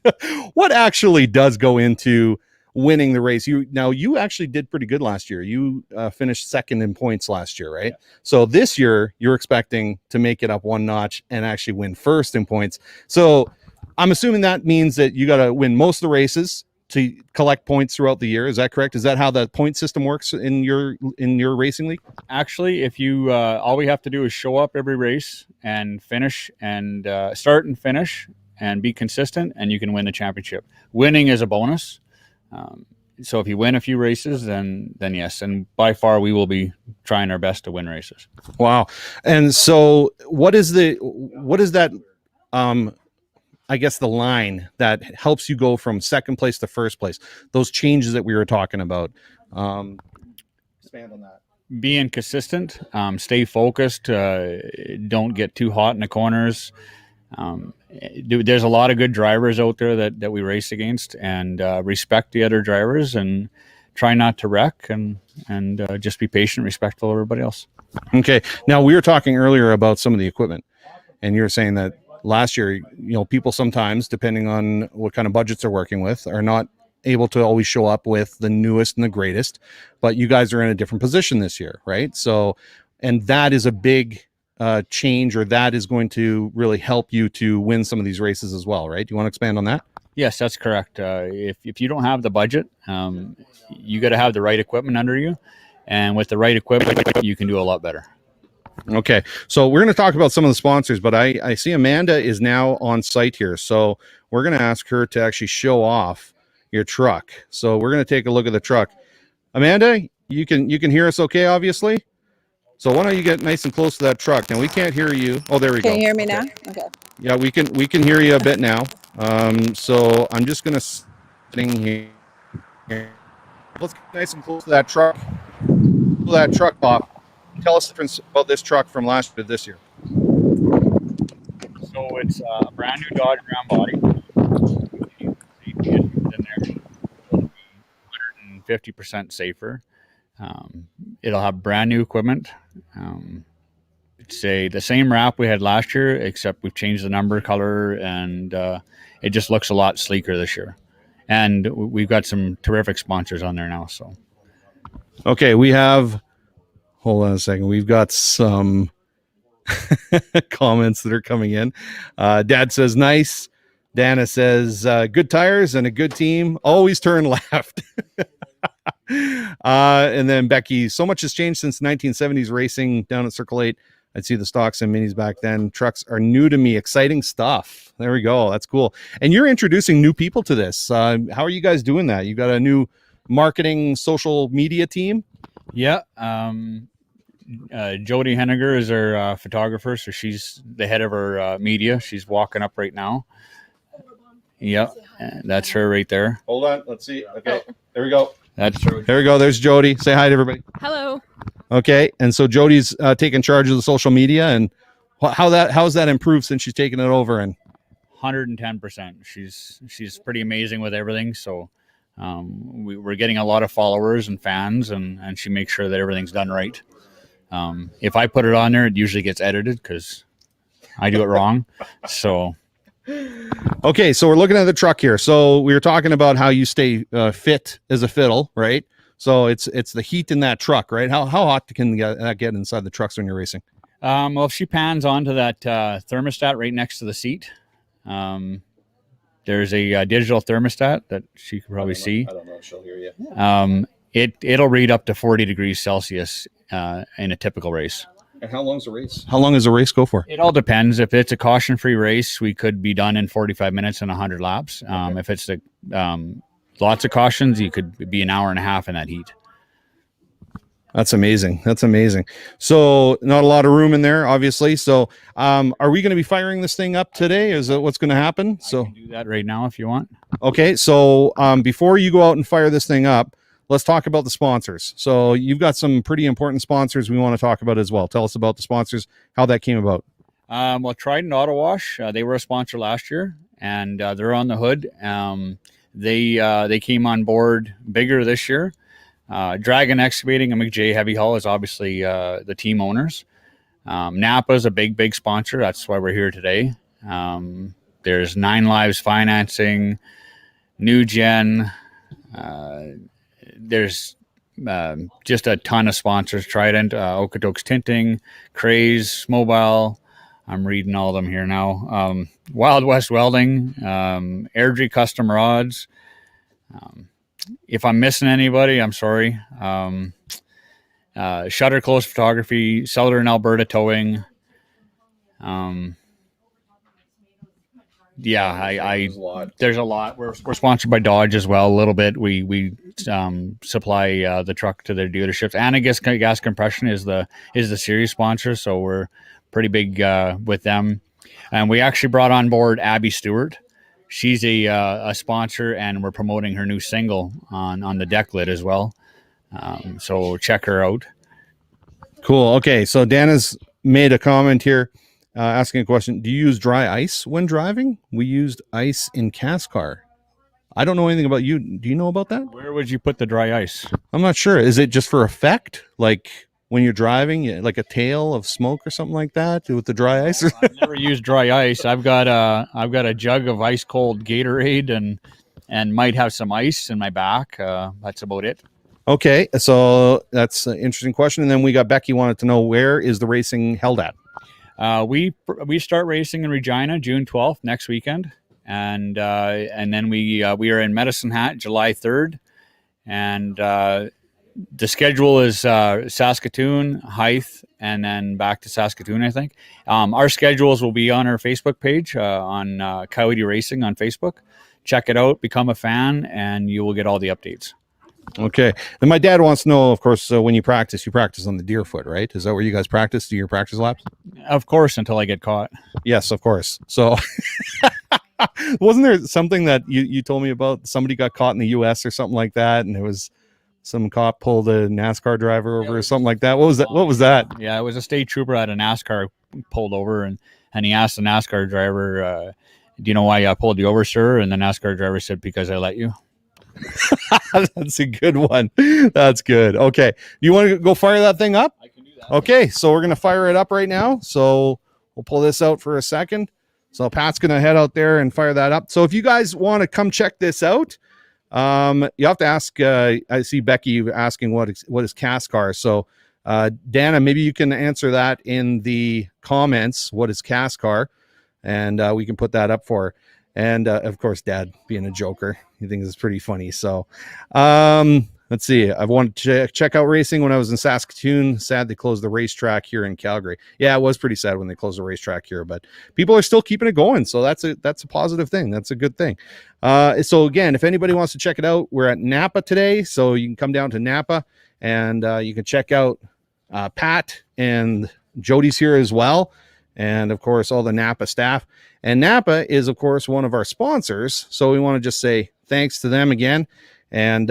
what actually does go into winning the race? You actually did pretty good last year. You finished second in points last year, right? Yeah. So this year you're expecting to make it up one notch and actually win first in points. So I'm assuming that means that you got to win most of the races to collect points throughout the year. Is that correct? Is that how the point system works in your racing league? Actually, if you all we have to do is show up every race and finish and start and finish and be consistent, and you can win the championship. Winning is a bonus. So if you win a few races, then yes, and by far we will be trying our best to win races. Wow. And so what is that I guess the line that helps you go from second place to first place, those changes that we were talking about? Expand on that. Being consistent, stay focused, don't get too hot in the corners. There's a lot of good drivers out there that we race against, and respect the other drivers and try not to wreck, and just be patient, respectful of everybody else. Okay. Now, we were talking earlier about some of the equipment, and you were saying that last year, people sometimes, depending on what kind of budgets they're working with, are not able to always show up with the newest and the greatest, but you guys are in a different position this year, right? So, and that is a big change, or that is going to really help you to win some of these races as well, right? Do you want to expand on that? Yes, that's correct. If you don't have the budget, you got to have the right equipment under you, and with the right equipment, you can do a lot better. Okay, so we're going to talk about some of the sponsors, but I see Amanda is now on site here, so we're going to ask her to actually show off your truck. So we're going to take a look at the truck. Amanda, you can hear us okay, obviously? So why don't you get nice and close to that truck? Now we can't hear you. Oh, there we go. Can you hear me okay. now? Okay. Yeah, we can hear you a bit now. So I'm just going to sitting here. Let's get nice and close to that truck. Pull that truck off. Tell us the difference about this truck from last year to this year. So it's a brand new Dodge Ram body. Safety issues in there. It'll be 150% safer. It'll have brand new equipment. It's the same wrap we had last year, except we've changed the number, color, and it just looks a lot sleeker this year. And we've got some terrific sponsors on there now. So, okay, we have. Hold on a second. We've got some comments that are coming in. Dad says, nice. Dana says, good tires and a good team. Always turn left. And then Becky, so much has changed since 1970s racing down at Circle 8. I'd see the stocks and minis back then. Trucks are new to me. Exciting stuff. There we go. That's cool. And you're introducing new people to this. How are you guys doing that? You got a new marketing social media team? Yeah. Jody Henniger is our photographer, so she's the head of our media. She's walking up right now. Yeah, that's her right there. Hold on, let's see. Okay, there we go. That's her. There we go. There's Jody. Say hi to everybody. Hello. Okay, and so Jody's taking charge of the social media, and how's that improved since she's taken it over? And 110%. She's pretty amazing with everything. So we're getting a lot of followers and fans, and she makes sure that everything's done right. If I put it on there, it usually gets edited because I do it wrong. So Okay, so we're looking at the truck here. So we were talking about how you stay fit as a fiddle, right? So it's the heat in that truck, right? How hot can that get inside the trucks when you're racing? Well, if she pans onto that thermostat right next to the seat, there's a digital thermostat that she can probably see. I don't know if she'll hear you. It'll read up to 40 degrees Celsius in a typical race. And how long's the race? How long does the race go for? It all depends. If it's a caution-free race, we could be done in 45 minutes and 100 laps. Okay. If it's lots of cautions, you could be an hour and a half in that heat. That's amazing. That's amazing. So not a lot of room in there, obviously. So are we going to be firing this thing up today? Is that what's going to happen? So I can do that right now if you want. Okay. So before you go out and fire this thing up, let's talk about the sponsors. So you've got some pretty important sponsors we want to talk about as well. Tell us about the sponsors, how that came about. Well, Trident Auto Wash, they were a sponsor last year, and they're on the hood. They came on board bigger this year. Dragon Excavating and McJay Heavy Haul is obviously the team owners. NAPA is a big sponsor. That's why we're here today. There's 9 Lives Financing, New Gen. There's just a ton of sponsors. Trident, Okotoks Tinting, Craze, Mobile. I'm reading all of them here now. Wild West Welding, Airdrie Custom Rods. If I'm missing anybody, I'm sorry. Shutter Close Photography, Southern Alberta Towing. There's a lot. We're sponsored by Dodge as well a little bit. We supply the truck to their dealerships. Anagas Gas Compression is the series sponsor, so we're pretty big with them. And we actually brought on board Abby Stewart. She's a sponsor, and we're promoting her new single on the deck lid as well. So check her out. Cool. Okay, so Dan has made a comment here. Asking a question. Do you use dry ice when driving? We used ice in Cascar. I don't know anything about you. Do you know about that? Where would you put the dry ice? I'm not sure. Is it just for effect? Like when you're driving, like a tail of smoke or something like that with the dry ice? I've never used dry ice. I've got a jug of ice cold Gatorade and might have some ice in my back. That's about it. Okay, so that's an interesting question. And then we got Becky wanted to know, where is the racing held at? We start racing in Regina June 12th next weekend, and then we are in Medicine Hat July 3rd, and the schedule is Saskatoon, Hythe, and then back to Saskatoon, I think. Our schedules will be on our Facebook page on Coyote Racing on Facebook. Check it out, become a fan, and you will get all the updates. Okay. And my dad wants to know, of course, when you practice on the Deerfoot, right? Is that where you guys practice? Do your practice laps? Of course, until I get caught. Yes, of course. So wasn't there something that you told me about? Somebody got caught in the US or something like that, and it was some cop pulled a NASCAR driver over or something like that. What was that? What was that? Yeah, it was a state trooper at a NASCAR pulled over, and he asked the NASCAR driver, do you know why I pulled you over, sir? And the NASCAR driver said, because I let you. That's a good one. That's good. Okay. Do you want to go fire that thing up? I can do that. Okay. So we're going to fire it up right now. So we'll pull this out for a second. So Pat's going to head out there and fire that up. So if you guys want to come check this out, you have to ask, I see Becky asking what is Cascar. So Dana, maybe you can answer that in the comments. What is Cascar? And we can put that up for her. And of course, Dad being a joker, he thinks it's pretty funny. So let's see. I wanted to check out racing when I was in Saskatoon. Sad they closed the racetrack here in Calgary. Yeah, it was pretty sad when they closed the racetrack here, but people are still keeping it going. So that's a positive thing. That's a good thing. So again, if anybody wants to check it out, we're at Napa today. So you can come down to Napa and you can check out Pat and Jody's here as well. And of course, all the Napa staff. And Napa is, of course, one of our sponsors. So we want to just say thanks to them again. And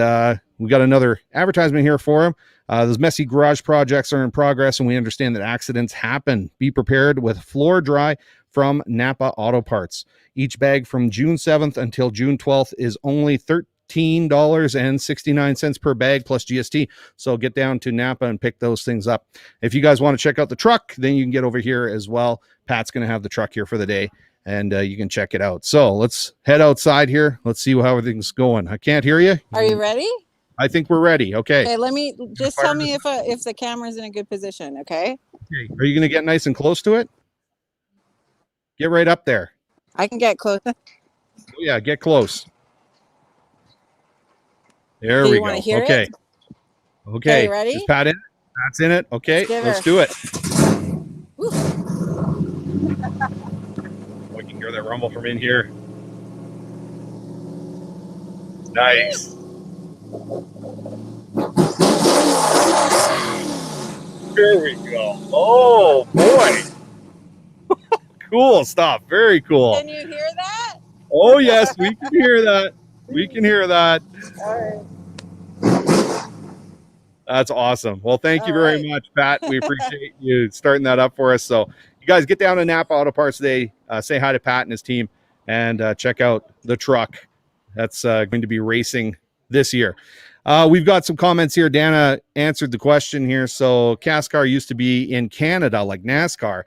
we got another advertisement here for them. Those messy garage projects are in progress, and we understand that accidents happen. Be prepared with Floor Dry from Napa Auto Parts. Each bag from June 7th until June 12th is only $13.69 per bag plus GST. So get down to Napa and pick those things up. If you guys want to check out the truck, then you can get over here as well. Pat's going to have the truck here for the day. and you can check it out. So let's head outside here. Let's see how everything's going. I can't hear you. Are you ready? I think we're ready. Okay. Okay, let me just tell me if the camera's in a good position, okay? Okay. Are you going to get nice and close to it? Get right up there. I can get close. Oh, yeah, get close. There Do we you go. wanna hear Okay. it? Okay. Okay, ready? Is Pat in? Pat's in it. Okay, let's her. do it. Oh, I can hear that rumble from in here. Nice. There we go. Oh boy. Cool stuff. Very cool. Can you hear that? Oh yes, we can hear that. We can hear that. All right. That's awesome. Well, thank you very much, Pat. We appreciate you starting that up for us. So you guys get down to Napa Auto Parts today. Say hi to Pat and his team, and check out the truck that's going to be racing this year. We've got some comments here. Dana answered the question here. So CASCAR used to be in Canada like NASCAR.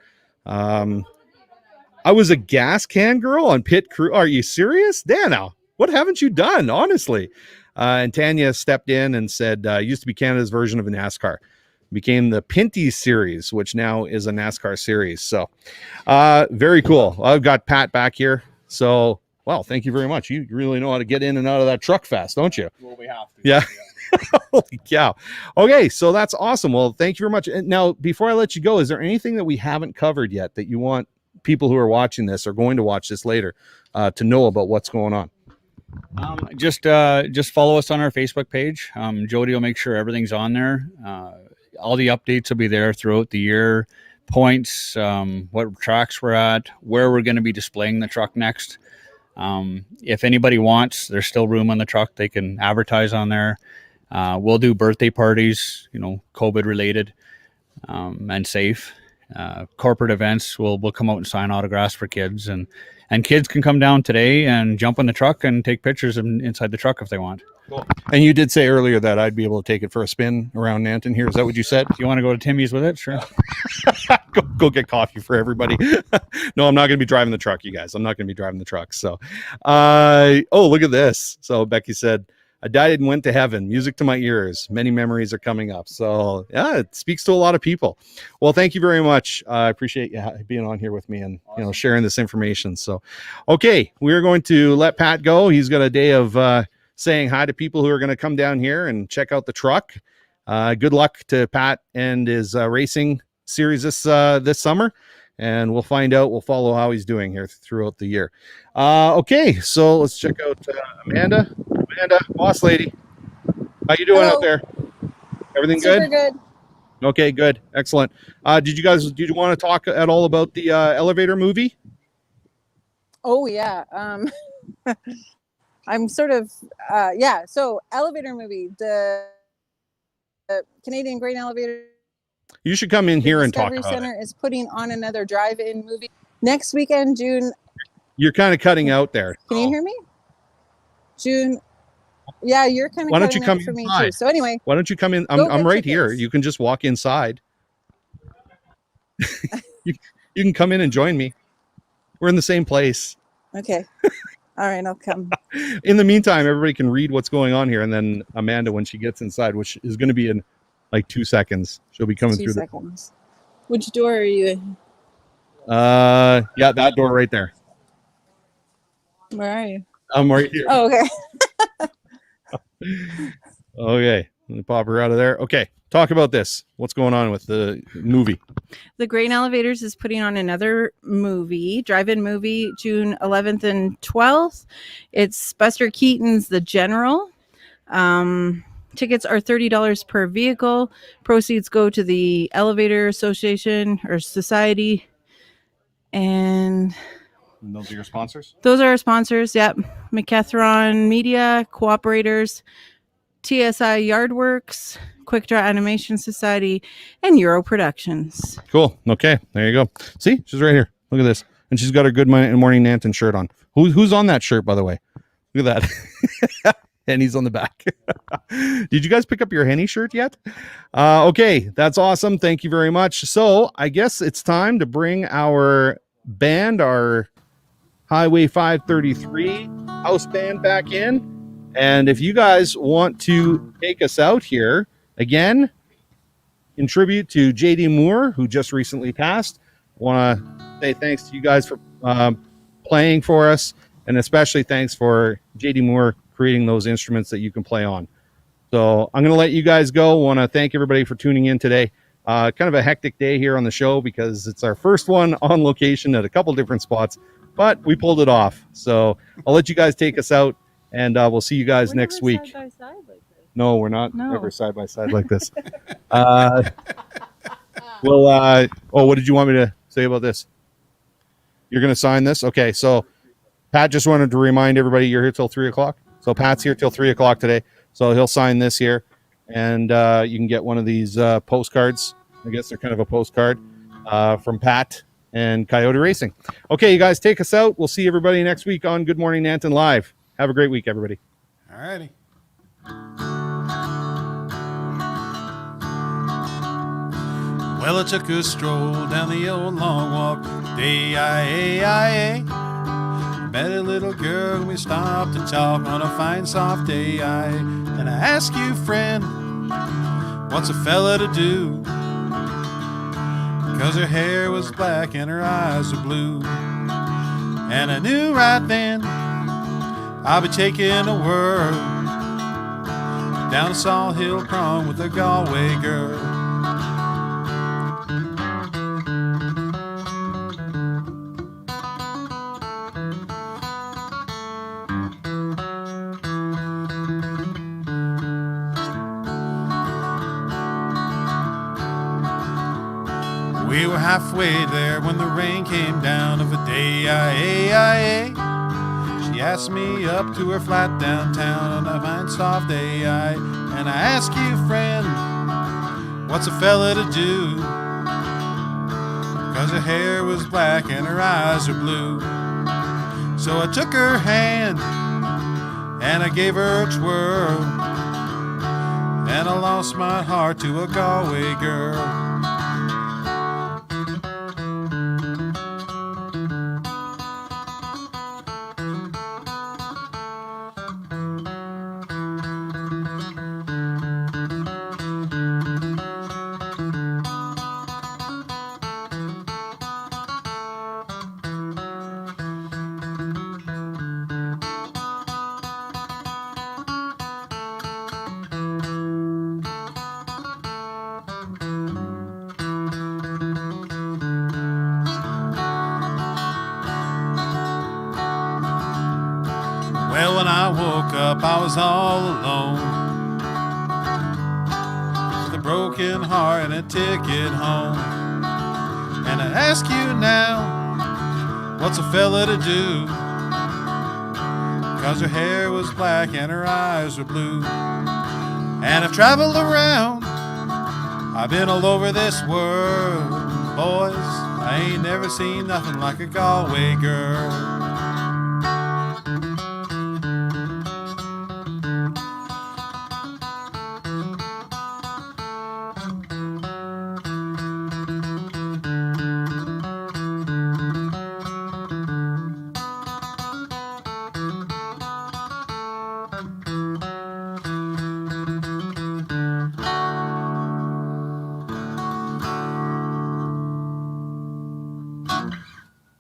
I was a gas can girl on pit crew. Are you serious, Dana? What haven't you done, honestly? And Tanya stepped in and said, used to be Canada's version of a NASCAR. Became the Pinty series, which now is a NASCAR series. So very cool. I've got Pat back here. So, well, thank you very much. You really know how to get in and out of that truck fast, don't you? Well, we have to. Yeah. Holy cow. Okay, so that's awesome. Well, thank you very much. And now, before I let you go, is there anything that we haven't covered yet that you want people who are watching this or going to watch this later to know about what's going on? Just follow us on our Facebook page. Jody will make sure everything's on there. All the updates will be there throughout the year. Points, what tracks we're at, where we're going to be displaying the truck next. If anybody wants, there's still room on the truck. They can advertise on there. We'll do birthday parties, COVID related, and safe. Corporate events, we'll come out and sign autographs for kids, and kids can come down today and jump in the truck and take pictures inside the truck if they want. Cool. And you did say earlier that I'd be able to take it for a spin around Nanton here. Is that what you said? You want to go to Timmy's with it? Sure. go get coffee for everybody. No, I'm not going to be driving the truck, you guys. I'm not going to be driving the truck. So, look at this. So Becky said, I died and went to heaven. Music to my ears. Many memories are coming up. So yeah, it speaks to a lot of people. Well, thank you very much. I appreciate you being on here with me and sharing this information. So, okay, we're going to let Pat go. He's got a day of saying hi to people who are going to come down here and check out the truck. Good luck to Pat and his racing series this summer. And we'll find out. We'll follow how he's doing here throughout the year. Okay, so let's check out Amanda. Amanda, boss lady. How you doing out there? Everything Super good? good. Okay, good. Excellent. Did you want to talk at all about the elevator movie? Oh, yeah. I'm sort of, So elevator movie, the Canadian Grain Elevator. You should come in here and talk Discovery about Center it. is putting on another drive-in movie next weekend, June. You're kind of cutting out there. Can you hear me? June. Yeah, you're kind of. Why don't you come for inside? me too. So anyway, why don't you come in? go I'm get right here. tickets. You can just walk inside. you can come in and join me. We're in the same place. Okay. All right, I'll come. In the meantime, everybody can read what's going on here, and then Amanda, when she gets inside, which is going to be in like 2 seconds, she'll be coming 2 through seconds. Which door are you in? Yeah, that door right there. Where are you? I'm right here. Oh, okay. Okay, let me pop her out of there. Okay, talk about this. What's going on with the movie? The Grain Elevators is putting on another movie, drive-in movie, June 11th and 12th. It's Buster Keaton's The General. Tickets are $30 per vehicle. Proceeds go to the Elevator Association or Society. And those are your sponsors? Those are our sponsors, yep. McCathron Media, Cooperators, TSI Yardworks, Quick Draw Animation Society, and Euro Productions. Cool. Okay, there you go. See, she's right here. Look at this. And she's got her Good Morning Nanton shirt on. Who's on that shirt, by the way? Look at that. Henny's on the back. Did you guys pick up your Henny shirt yet? Okay, that's awesome. Thank you very much. So I guess it's time to bring our band, our Highway 533 house band back in. And if you guys want to take us out here, again, contribute to JD Moore, who just recently passed. Want to say thanks to you guys for playing for us, and especially thanks for JD Moore creating those instruments that you can play on. So I'm going to let you guys go. Want to thank everybody for tuning in today. Kind of a hectic day here on the show because it's our first one on location at a couple different spots, but we pulled it off. So I'll let you guys take us out, and we'll see you guys next week. Side by side like this. No, we're not No. ever side by side like this. Well, what did you want me to say about this? You're going to sign this? Okay, so Pat just wanted to remind everybody you're here till 3 o'clock. So Pat's here till 3 o'clock today. So he'll sign this here, and you can get one of these postcards. I guess they're kind of a postcard from Pat and Coyote Racing. Okay, you guys, take us out. We'll see everybody next week on Good Morning Nanton Live. Have a great week, everybody. All righty. Well, I took a stroll down the old long walk, day-I-A-I-A. Met a little girl and we stopped and talked on a fine soft day. And I asked you, friend, what's a fella to do? 'Cause her hair was black and her eyes were blue. And I knew right then I'd be taking a whirl down Salt Hill Prong with a Galway girl. We were halfway there when the rain came down of a day-I-A-I-A. She asked me up to her flat downtown on a fine soft day. And I asked you, friend, what's a fella to do? 'Cause her hair was black and her eyes were blue. So I took her hand and I gave her a twirl, and I lost my heart to a Galway girl. Well, when I woke up, I was all alone, with a broken heart and a ticket home. And I ask you now, what's a fella to do? 'Cause her hair was black and her eyes were blue. And I've traveled around, I've been all over this world. Boys, I ain't never seen nothing like a Galway girl.